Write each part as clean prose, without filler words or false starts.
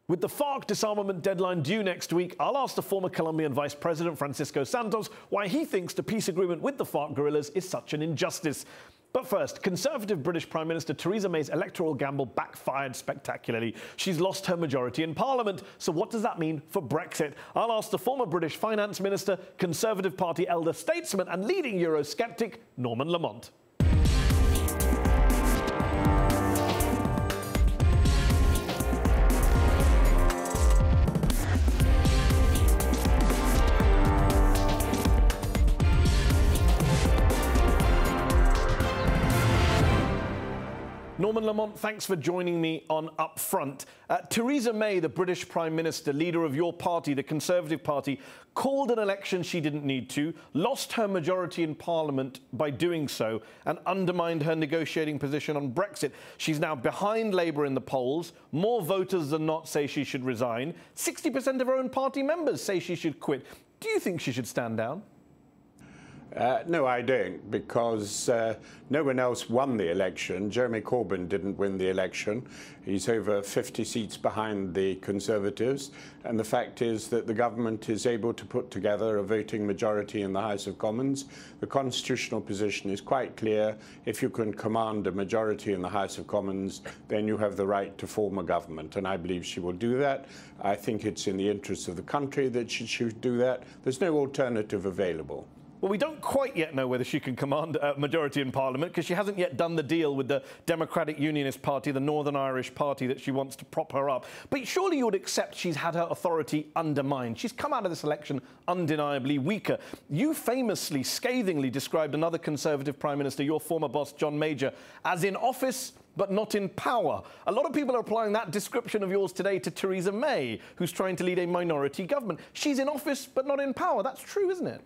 With the FARC disarmament deadline due next week, I'll ask the former Colombian Vice President Francisco Santos why he thinks the peace agreement with the FARC guerrillas is such an injustice. But first, Conservative British Prime Minister Theresa May's electoral gamble backfired spectacularly. She's lost her majority in Parliament. So what does that mean for Brexit? I'll ask the former British Finance Minister, Conservative Party elder statesman and leading Eurosceptic, Norman Lamont. Norman Lamont, thanks for joining me on UpFront. Theresa May, the British Prime Minister, leader of your party, the Conservative Party, called an election she didn't need to, lost her majority in Parliament by doing so, and undermined her negotiating position on Brexit. She's now behind Labour in the polls. More voters than not say she should resign. 60% of her own party members say she should quit. Do you think she should stand down? No, I don't, because no one else won the election. Jeremy Corbyn didn't win the election. He's over 50 seats behind the Conservatives. And the fact is that the government is able to put together a voting majority in the House of Commons. The constitutional position is quite clear. If you can command a majority in the House of Commons, then you have the right to form a government. And I believe she will do that. I think it's in the interests of the country that she should do that. There's no alternative available. Well, we don't quite yet know whether she can command a majority in Parliament because she hasn't yet done the deal with the Democratic Unionist Party, the Northern Irish Party that she wants to prop her up. But surely you would accept she's had her authority undermined. She's come out of this election undeniably weaker. You famously, scathingly described another Conservative Prime Minister, your former boss, John Major, as in office but not in power. A lot of people are applying that description of yours today to Theresa May, who's trying to lead a minority government. She's in office but not in power. That's true, isn't it?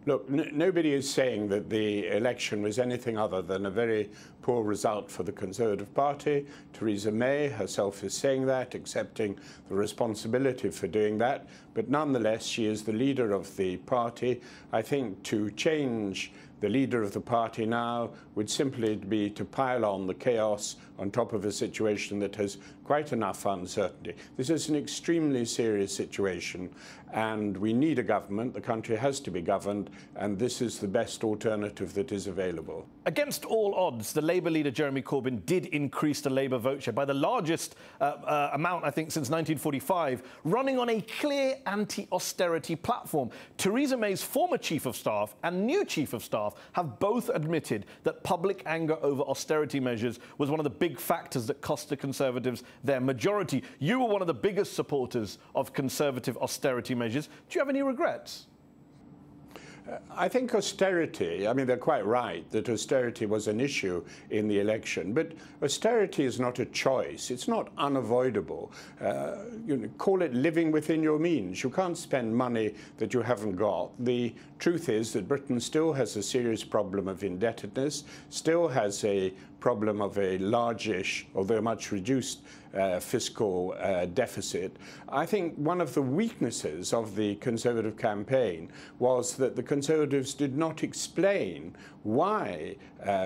Look, nobody is saying that the election was anything other than a very poor result for the Conservative Party. Theresa May herself is saying that, accepting the responsibility for doing that. But nonetheless, she is the leader of the party. I think to change the leader of the party now would simply be to pile on the chaos on top of a situation that has quite enough uncertainty. This is an extremely serious situation, and we need a government. The country has to be governed, and this is the best alternative that is available. Against all odds, the Labour leader Jeremy Corbyn did increase the Labour vote share by the largest amount, I think, since 1945, running on a clear anti-austerity platform. Theresa May's former Chief of Staff and new Chief of Staff have both admitted that public anger over austerity measures was one of the big factors that cost the Conservatives their majority. You were one of the biggest supporters of Conservative austerity measures. Do you have any regrets? I think austerity, I mean, they're quite right that austerity was an issue in the election, but austerity is not a choice. It's not unavoidable. Call it living within your means. You can't spend money that you haven't got. The truth is that Britain still has a serious problem of indebtedness, still has a problem of a largish, although much reduced, fiscal deficit. I think one of the weaknesses of the Conservative campaign was that the Conservatives did not explain why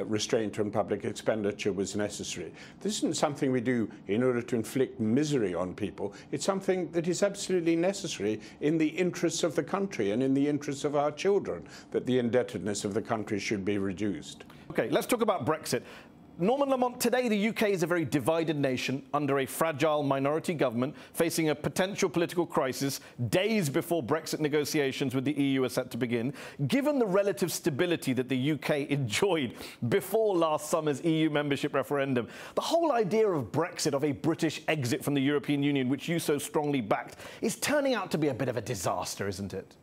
restraint on public expenditure was necessary. This isn't something we do in order to inflict misery on people. It's something that is absolutely necessary in the interests of the country and in the interests of our children, that the indebtedness of the country should be reduced. OK, let's talk about Brexit. Norman Lamont, today the UK is a very divided nation under a fragile minority government facing a potential political crisis days before Brexit negotiations with the EU are set to begin. Given the relative stability that the UK enjoyed before last summer's EU membership referendum, the whole idea of Brexit, of a British exit from the European Union, which you so strongly backed, is turning out to be a bit of a disaster, isn't it?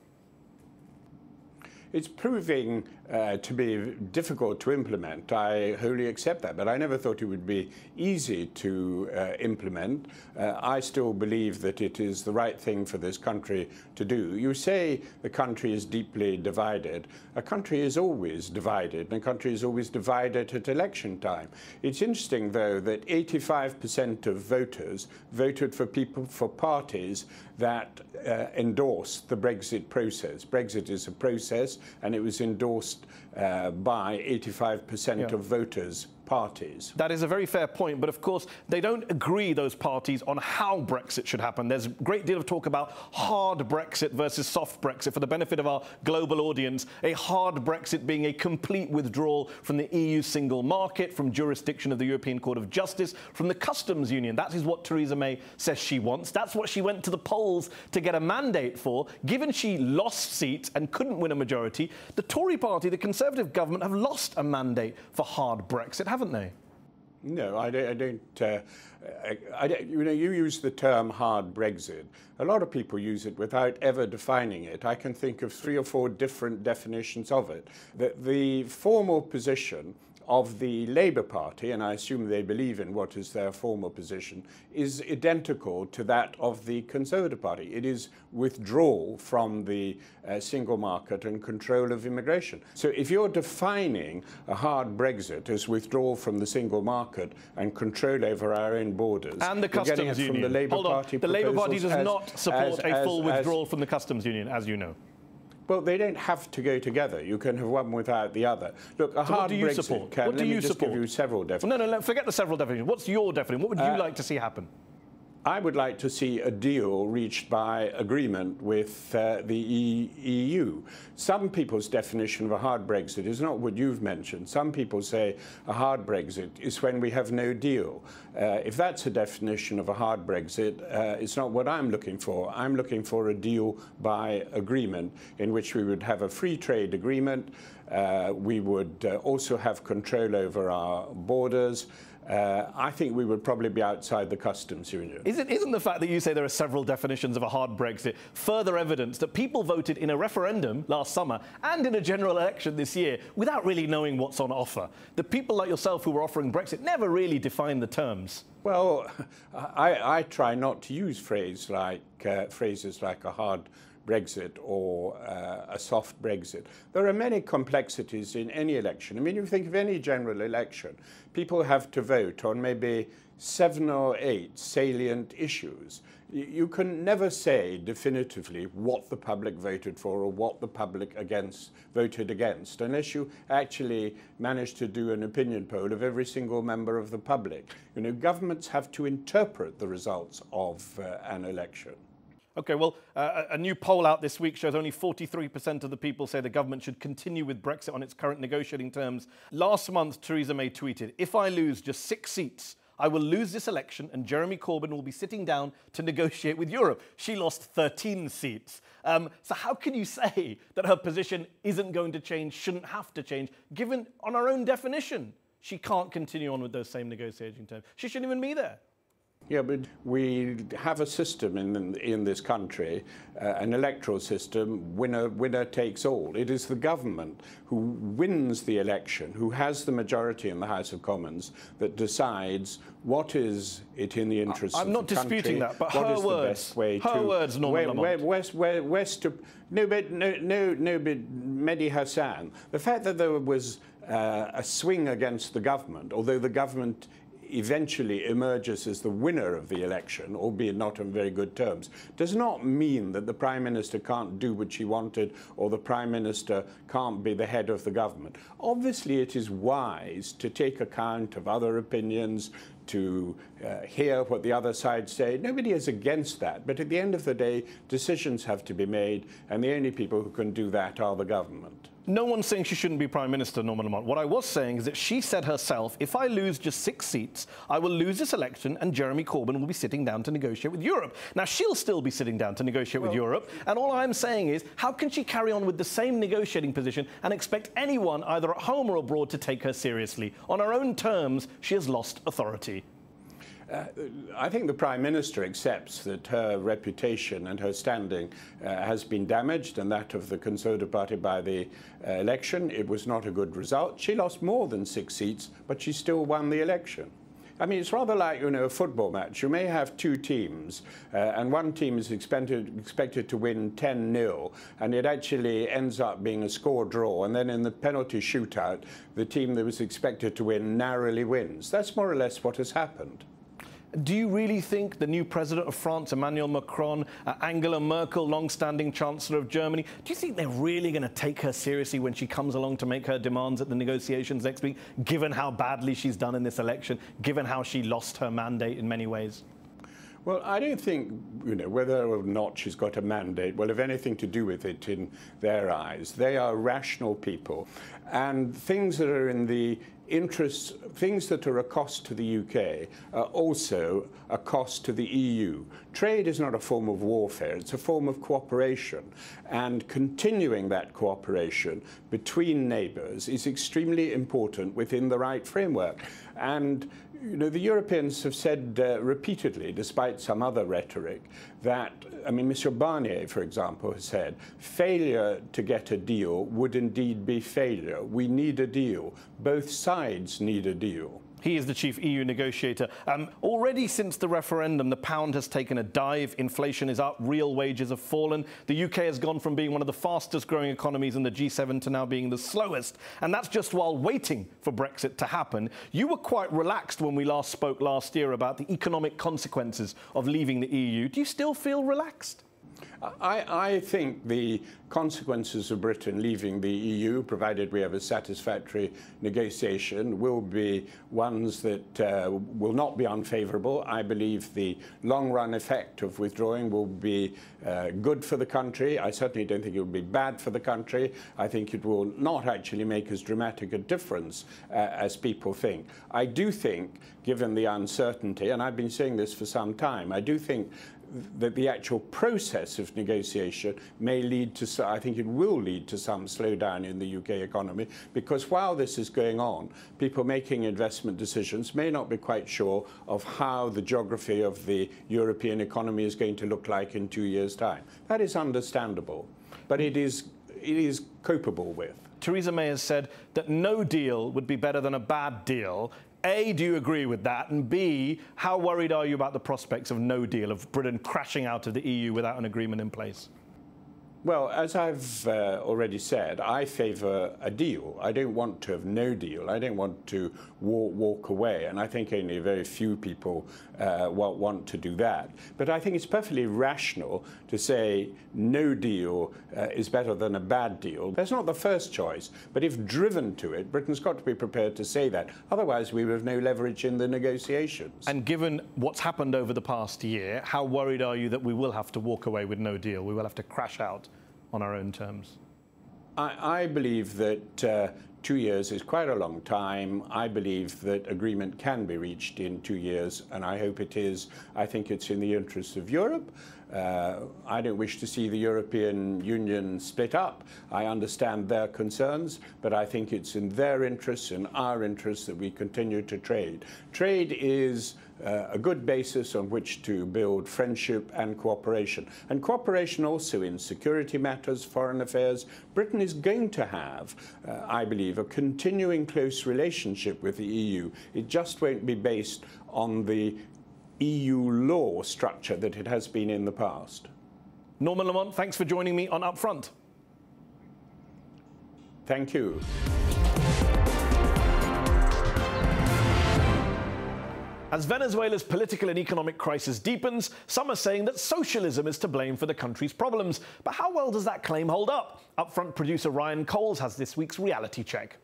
It's proving to be difficult to implement. I wholly accept that, but I never thought it would be easy to implement. I still believe that it is the right thing for this country to do. You say the country is deeply divided. A country is always divided, and a country is always divided at election time. It's interesting, though, that 85% of voters voted for parties that endorsed the Brexit process. Brexit is a process, and it was endorsed by 85% of voters parties. That is a very fair point, but of course they don't agree, those parties, on how Brexit should happen. There's a great deal of talk about hard Brexit versus soft Brexit. For the benefit of our global audience, a hard Brexit being a complete withdrawal from the EU single market, from jurisdiction of the European Court of Justice, from the customs union. That is what Theresa May says she wants. That's what she went to the polls to get a mandate for. Given she lost seats and couldn't win a majority, the Tory party, the Conservative government, have lost a mandate for hard Brexit, haven't they? No, I don't. You know, you use the term hard Brexit. A lot of people use it without ever defining it. I can think of 3 or 4 different definitions of it. The formal position of the Labour Party, and I assume they believe in what is their formal position, is identical to that of the Conservative Party. It is withdrawal from the single market and control of immigration. So if you're defining a hard Brexit as withdrawal from the single market and control over our own borders, and the customs union. From the Labour Hold on. Party the Labour Party does not support a full withdrawal from the customs union, as you know. Well, they don't have to go together. You can have one without the other. Look, a hard Brexit can... Let me just give you several definitions. No, forget the several definitions. What's your definition? What would you like to see happen? I would like to see a deal reached by agreement with the EU. Some people's definition of a hard Brexit is not what you've mentioned. Some people say a hard Brexit is when we have no deal. If that's a definition of a hard Brexit, it's not what I'm looking for. I'm looking for a deal by agreement in which we would have a free trade agreement. We would also have control over our borders. I think we would probably be outside the customs union. Isn't the fact that you say there are several definitions of a hard Brexit further evidence that people voted in a referendum last summer and in a general election this year without really knowing what's on offer? The people like yourself who were offering Brexit never really defined the terms. Well, I try not to use phrases like a hard Brexit or a soft Brexit. There are many complexities in any election. I mean, if you think of any general election, people have to vote on maybe 7 or 8 salient issues. You can never say definitively what the public voted for or what the public voted against unless you actually manage to do an opinion poll of every single member of the public. You know, governments have to interpret the results of an election. OK, well, a new poll out this week shows only 43% of the people say the government should continue with Brexit on its current negotiating terms. Last month, Theresa May tweeted, "If I lose just 6 seats, I will lose this election and Jeremy Corbyn will be sitting down to negotiate with Europe." She lost 13 seats. So how can you say that her position isn't going to change, shouldn't have to change, given on her own definition she can't continue on with those same negotiating terms? She shouldn't even be there. Yeah, but we have a system in this country, an electoral system, winner takes all. It is the government who wins the election, who has the majority in the House of Commons, that decides what is it in the interest of the country. I'm not disputing that, but her words. The best way her words, Norman Lamont. No, but Mehdi Hassan, the fact that there was a swing against the government, although the government eventually emerges as the winner of the election, albeit not on very good terms, does not mean that the Prime Minister can't do what she wanted or the Prime Minister can't be the head of the government. Obviously, it is wise to take account of other opinions, to hear what the other side say. Nobody is against that, but at the end of the day, decisions have to be made, and the only people who can do that are the government. No one's saying she shouldn't be Prime Minister, Norman Lamont. What I was saying is that she said herself, if I lose just 6 seats, I will lose this election and Jeremy Corbyn will be sitting down to negotiate with Europe. Now, she'll still be sitting down to negotiate with Europe, and all I'm saying is, how can she carry on with the same negotiating position and expect anyone, either at home or abroad, to take her seriously? On her own terms, she has lost authority. I think the Prime Minister accepts that her reputation and her standing has been damaged, and that of the Conservative Party by the election. It was not a good result. She lost more than 6 seats, but she still won the election. I mean, it's rather like, a football match. You may have 2 teams, and one team is expected to win 10-0, and it actually ends up being a score draw. And then in the penalty shootout, the team that was expected to win narrowly wins. That's more or less what has happened. Do you really think the new president of France, Emmanuel Macron, Angela Merkel, long-standing Chancellor of Germany, do you think they're really going to take her seriously when she comes along to make her demands at the negotiations next week, given how badly she's done in this election, given how she lost her mandate in many ways? Well, I don't think, whether or not she's got a mandate will have anything to do with it in their eyes. They are rational people. And things that are in the interests, things that are a cost to the UK are also a cost to the EU. Trade is not a form of warfare, it's a form of cooperation. And continuing that cooperation between neighbours is extremely important within the right framework. And the Europeans have said repeatedly, despite some other rhetoric, that, Mr. Barnier, for example, has said, failure to get a deal would indeed be failure. We need a deal. Both sides need a deal. He is the chief EU negotiator. Already since the referendum, the pound has taken a dive. Inflation is up. Real wages have fallen. The UK has gone from being one of the fastest growing economies in the G7 to now being the slowest. And that's just while waiting for Brexit to happen. You were quite relaxed when we last spoke last year about the economic consequences of leaving the EU. Do you still feel relaxed? I think the consequences of Britain leaving the EU, provided we have a satisfactory negotiation, will be ones that will not be unfavourable. I believe the long-run effect of withdrawing will be good for the country. I certainly don't think it will be bad for the country. I think it will not actually make as dramatic a difference as people think. I do think, given the uncertainty, and I've been saying this for some time, I do think that the actual process of negotiation may lead to, I think it will lead to some slowdown in the UK economy, because while this is going on, people making investment decisions may not be quite sure of how the geography of the European economy is going to look like in 2 years' time. That is understandable, but it is copable with. Theresa May has said that no deal would be better than a bad deal. A, do you agree with that? And B, how worried are you about the prospects of no deal, of Britain crashing out of the EU without an agreement in place? Well, as I've already said, I favour a deal. I don't want to have no deal. I don't want to walk away. And I think only very few people want to do that. But I think it's perfectly rational to say no deal is better than a bad deal. That's not the first choice. But if driven to it, Britain's got to be prepared to say that. Otherwise, we would have no leverage in the negotiations. And given what's happened over the past year, how worried are you that we will have to walk away with no deal? We will have to crash out on our own terms? I believe that 2 years is quite a long time. I believe that agreement can be reached in 2 years, and I hope it is. I think it's in the interests of Europe. I don't wish to see the European Union split up. I understand their concerns, but I think it's in their interests and our interests that we continue to trade. Trade is a good basis on which to build friendship and cooperation. And cooperation also in security matters, foreign affairs. Britain is going to have, I believe, a continuing close relationship with the EU. It just won't be based on the EU law structure that it has been in the past. Norman Lamont, thanks for joining me on UpFront. Thank you. As Venezuela's political and economic crisis deepens, some are saying that socialism is to blame for the country's problems. But how well does that claim hold up? UpFront producer Ryan Coles has this week's reality check.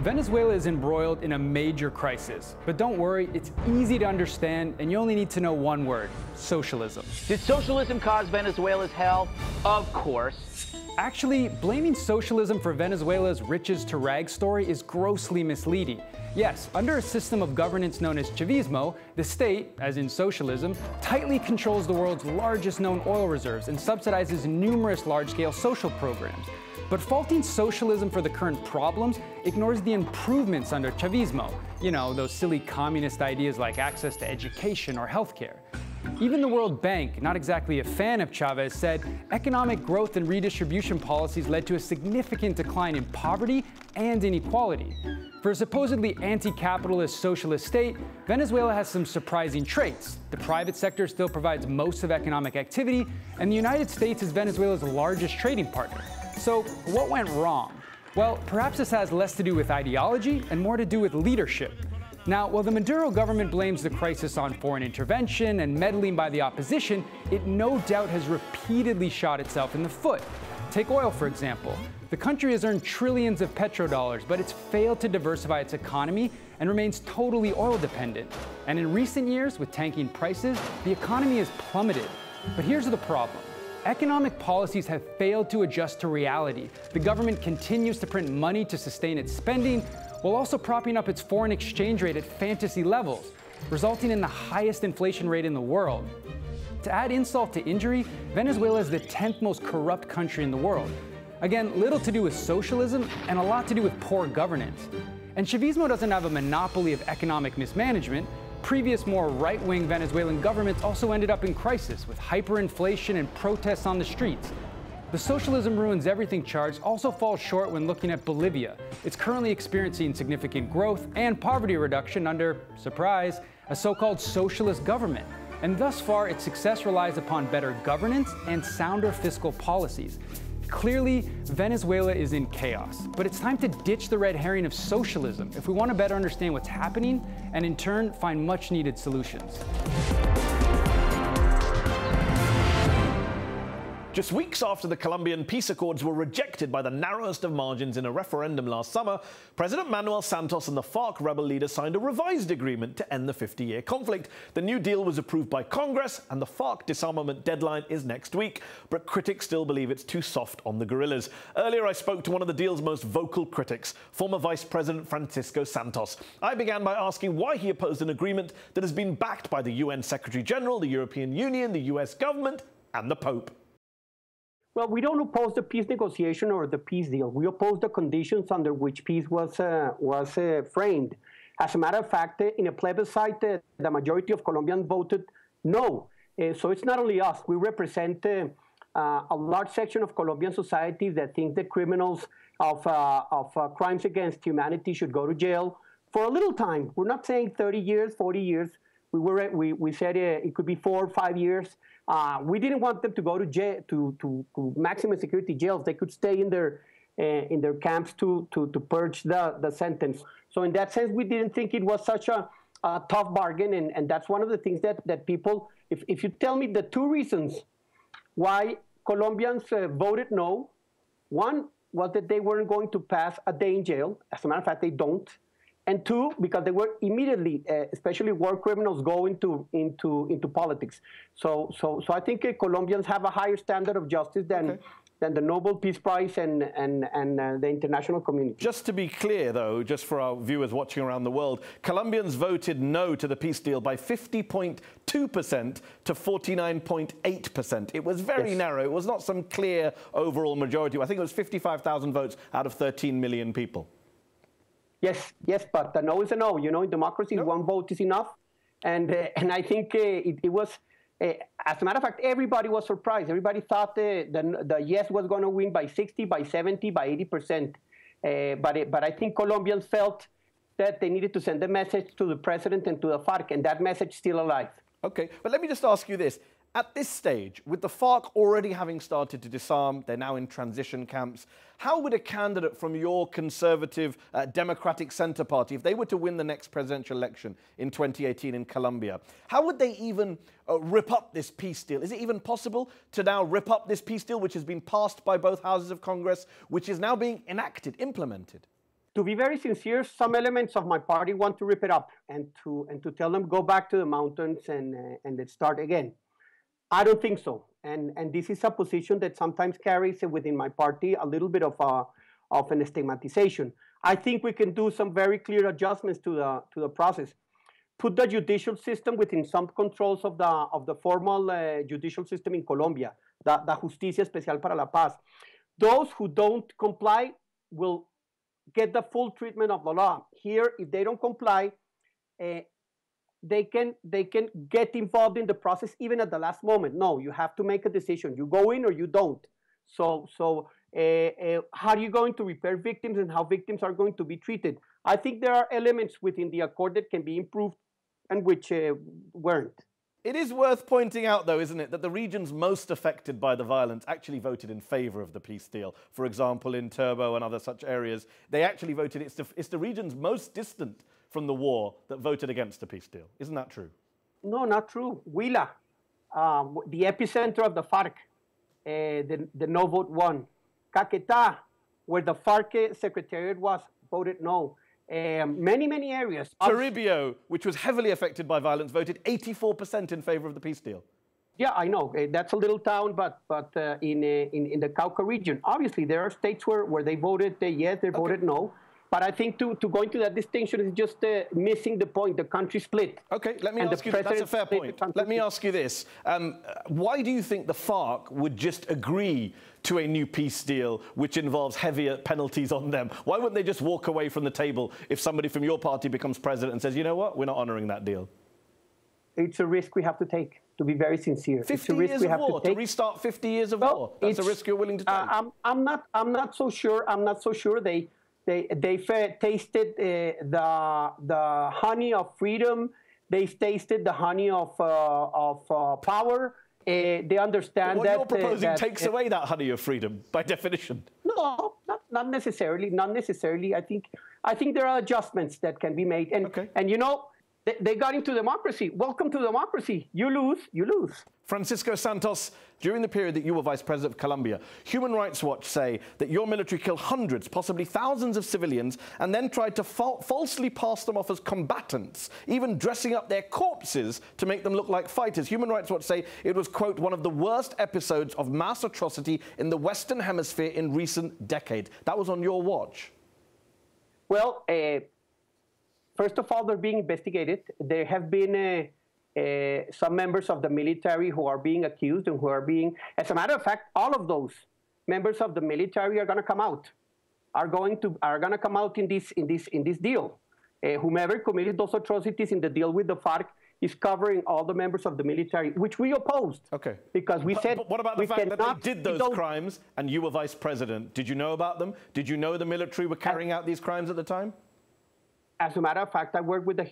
Venezuela is embroiled in a major crisis. But don't worry, it's easy to understand, and you only need to know one word: socialism. Did socialism cause Venezuela's hell? Of course. Actually, blaming socialism for Venezuela's riches to rags story is grossly misleading. Yes, under a system of governance known as Chavismo, the state, as in socialism, tightly controls the world's largest known oil reserves and subsidizes numerous large-scale social programs. But faulting socialism for the current problems ignores the improvements under Chavismo. You know, those silly communist ideas like access to education or healthcare. Even the World Bank, not exactly a fan of Chavez, said economic growth and redistribution policies led to a significant decline in poverty and inequality. For a supposedly anti-capitalist socialist state, Venezuela has some surprising traits. The private sector still provides most of economic activity, and the United States is Venezuela's largest trading partner. So what went wrong? Well, perhaps this has less to do with ideology and more to do with leadership. Now, while the Maduro government blames the crisis on foreign intervention and meddling by the opposition, it no doubt has repeatedly shot itself in the foot. Take oil, for example. The country has earned trillions of petrodollars, but it's failed to diversify its economy and remains totally oil dependent. And in recent years, with tanking prices, the economy has plummeted. But here's the problem. Economic policies have failed to adjust to reality. The government continues to print money to sustain its spending, while also propping up its foreign exchange rate at fantasy levels, resulting in the highest inflation rate in the world. To add insult to injury, Venezuela is the 10th most corrupt country in the world. Again, little to do with socialism and a lot to do with poor governance. And Chavismo doesn't have a monopoly of economic mismanagement. Previous, more right-wing Venezuelan governments also ended up in crisis, with hyperinflation and protests on the streets. The socialism ruins everything charge also falls short when looking at Bolivia. It's currently experiencing significant growth and poverty reduction under, surprise, a so-called socialist government. And thus far, its success relies upon better governance and sounder fiscal policies. Clearly, Venezuela is in chaos, but it's time to ditch the red herring of socialism if we want to better understand what's happening and in turn find much-needed solutions. Just weeks after the Colombian peace accords were rejected by the narrowest of margins in a referendum last summer, President Manuel Santos and the FARC rebel leader signed a revised agreement to end the 50-year conflict. The new deal was approved by Congress, and the FARC disarmament deadline is next week, but critics still believe it's too soft on the guerrillas. Earlier, I spoke to one of the deal's most vocal critics, former Vice President Francisco Santos. I began by asking why he opposed an agreement that has been backed by the UN Secretary-General, the European Union, the US government, and the Pope. Well, we don't oppose the peace negotiation or the peace deal. We oppose the conditions under which peace was framed. As a matter of fact, in a plebiscite, the majority of Colombians voted no. So it's not only us. We represent a large section of Colombian society that think that criminals of crimes against humanity should go to jail for a little time. We're not saying 30 years, 40 years. We said it could be 4 or 5 years. We didn't want them to go to jail, to maximum security jails. They could stay in their camps to purge the sentence. So in that sense, we didn't think it was such a tough bargain, and that's one of the things that people, if you tell me the 2 reasons why Colombians voted no, one was that they weren't going to pass a day in jail. As a matter of fact, they don't. And 2, because they were immediately, especially war criminals, go into politics. So I think Colombians have a higher standard of justice than the Nobel Peace Prize and the international community. Just to be clear, though, just for our viewers watching around the world, Colombians voted no to the peace deal by 50.2% to 49.8%. It was very narrow. It was not some clear overall majority. I think it was 55,000 votes out of 13 million people. Yes, but a no is a no. You know, in democracy, one vote is enough. And I think it was, as a matter of fact, everybody was surprised. Everybody thought the yes was going to win by 60, by 70, by 80%. But I think Colombians felt that they needed to send a message to the president and to the FARC, and that message is still alive. Okay, but let me just ask you this. At this stage, with the FARC already having started to disarm, they're now in transition camps, how would a candidate from your conservative Democratic Center Party, if they were to win the next presidential election in 2018 in Colombia, how would they even rip up this peace deal? Is it even possible to now rip up this peace deal, which has been passed by both houses of Congress, which is now being enacted, implemented? To be very sincere, some elements of my party want to rip it up and to tell them, go back to the mountains and let's start again. I don't think so, and this is a position that sometimes carries within my party a little bit of an stigmatization. I think we can do some very clear adjustments to the process. Put the judicial system within some controls of the formal judicial system in Colombia, the Justicia Especial para la Paz. Those who don't comply will get the full treatment of the law. Here, if they don't comply, they can get involved in the process even at the last moment. No, you have to make a decision. You go in or you don't. So how are you going to repair victims and how victims are going to be treated? I think there are elements within the accord that can be improved and which weren't. It is worth pointing out, though, isn't it, that the regions most affected by the violence actually voted in favour of the peace deal. For example, in Turbo and other such areas, they actually voted. It's the regions most distant from the war that voted against the peace deal. Isn't that true? No, not true. Huila, the epicenter of the FARC, the no vote won. Caquetá, where the FARC secretariat was, voted no. Many areas. Toribio, which was heavily affected by violence, voted 84% in favor of the peace deal. Yeah, I know. That's a little town, but in the Cauca region, obviously there are states where they voted yes, they voted no. But I think to go into that distinction is just missing the point. The country split. Okay, let me ask you, that's a fair point. Let me ask you this. Why do you think the FARC would just agree to a new peace deal which involves heavier penalties on them? Why wouldn't they just walk away from the table if somebody from your party becomes president and says, you know what, we're not honouring that deal? It's a risk we have to take, to be very sincere. 50 years of war, to restart 50 years of war. That's a risk you're willing to take. I'm not so sure. I'm not so sure they tasted the honey of freedom. They tasted the honey of power. They understand what that you're proposing takes away that honey of freedom by definition. No, not necessarily. Not necessarily. I think there are adjustments that can be made. And you know, they got into democracy. Welcome to democracy. You lose, you lose. Francisco Santos, during the period that you were Vice President of Colombia, Human Rights Watch say that your military killed hundreds, possibly thousands of civilians, and then tried to falsely pass them off as combatants, even dressing up their corpses to make them look like fighters. Human Rights Watch say it was, quote, one of the worst episodes of mass atrocity in the Western Hemisphere in recent decades. That was on your watch. Well, first of all, they're being investigated. There have been some members of the military who are being accused and who are being, as a matter of fact, all of those members of the military are going to come out, are going to come out in this deal. Whomever committed those atrocities in the deal with the FARC is covering all the members of the military, which we opposed. Okay. Because we said, but what about the fact that they did those crimes and you were vice president? Did you know about them? Did you know the military were carrying out these crimes at the time? As a matter of fact, I worked with the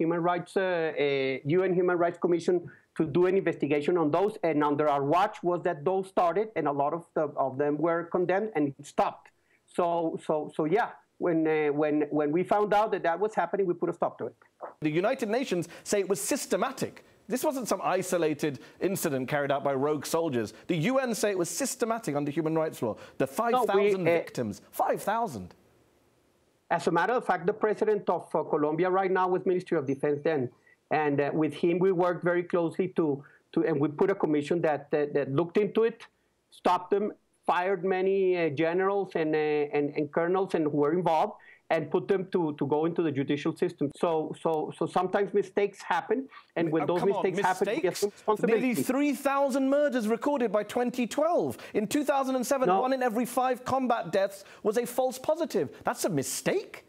UN Human Rights Commission to do an investigation on those, and under our watch was that those started, and a lot of them were condemned, and it stopped. So yeah, when we found out that was happening, we put a stop to it. The United Nations say it was systematic. This wasn't some isolated incident carried out by rogue soldiers. The UN say it was systematic under human rights law. The 5,000 victims, 5,000. As a matter of fact, the president of Colombia right now was Ministry of Defense then. And with him, we worked very closely and we put a commission that looked into it, stopped them, fired many generals and colonels and who were involved, and put them to go into the judicial system. So sometimes mistakes happen, and when those mistakes happen, we assume responsibility. Nearly 3,000 murders recorded by 2012. In 2007, 1 in every 5 combat deaths was a false positive. That's a mistake.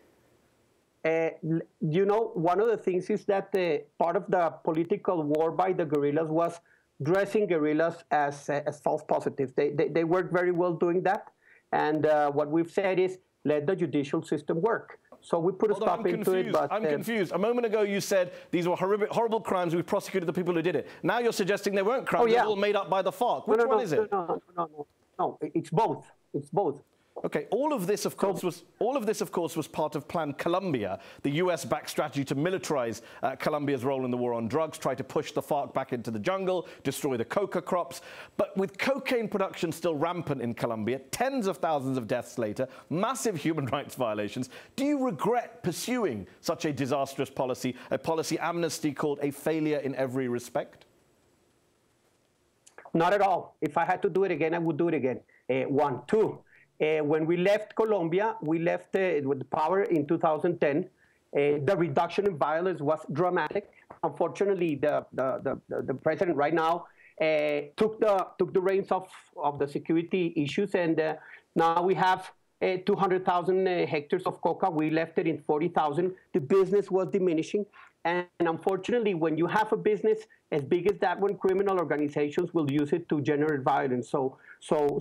You know, one of the things is that part of the political war by the guerrillas was dressing guerrillas as false positives. They worked very well doing that. And what we've said is, let the judicial system work. So we put a stop into it. But I'm confused. A moment ago you said these were horrible crimes. We prosecuted the people who did it. Now you're suggesting they weren't crimes. They're all made up by the FARC. Which one is it? No, it's both. It's both. Okay, all of this, of course, was part of Plan Colombia, the US-backed strategy to militarize Colombia's role in the war on drugs, try to push the FARC back into the jungle, destroy the coca crops. But with cocaine production still rampant in Colombia, tens of thousands of deaths later, massive human rights violations, do you regret pursuing such a disastrous policy, a policy Amnesty called a failure in every respect? Not at all. If I had to do it again, I would do it again. One. Two. When we left Colombia, we left with power in 2010. The reduction in violence was dramatic. Unfortunately, the president right now took the reins of the security issues, and now we have 200,000 hectares of coca. We left it in 40,000. The business was diminishing. And unfortunately, when you have a business as big as that one, criminal organizations will use it to generate violence. So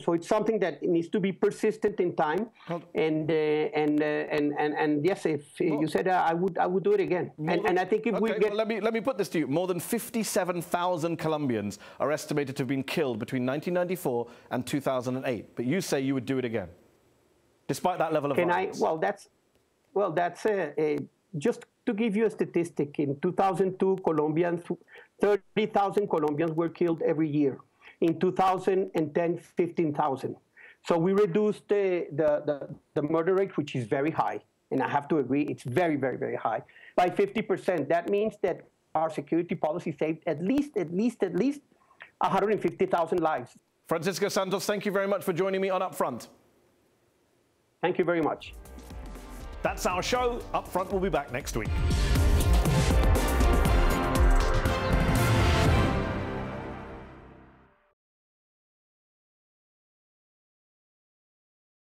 it's something that needs to be persistent in time. And yes, if you said I would do it again. And I think if we get... Well, let me put this to you. More than 57,000 Colombians are estimated to have been killed between 1994 and 2008. But you say you would do it again, despite that level of violence. Well, that's just to give you a statistic, in 2002, 30,000 Colombians were killed every year. In 2010, 15,000. So we reduced the murder rate, which is very high, and I have to agree, it's very, very, very high, by 50%. That means that our security policy saved at least 150,000 lives. Francisco Santos, thank you very much for joining me on UpFront. Thank you very much. That's our show. UpFront will be back next week.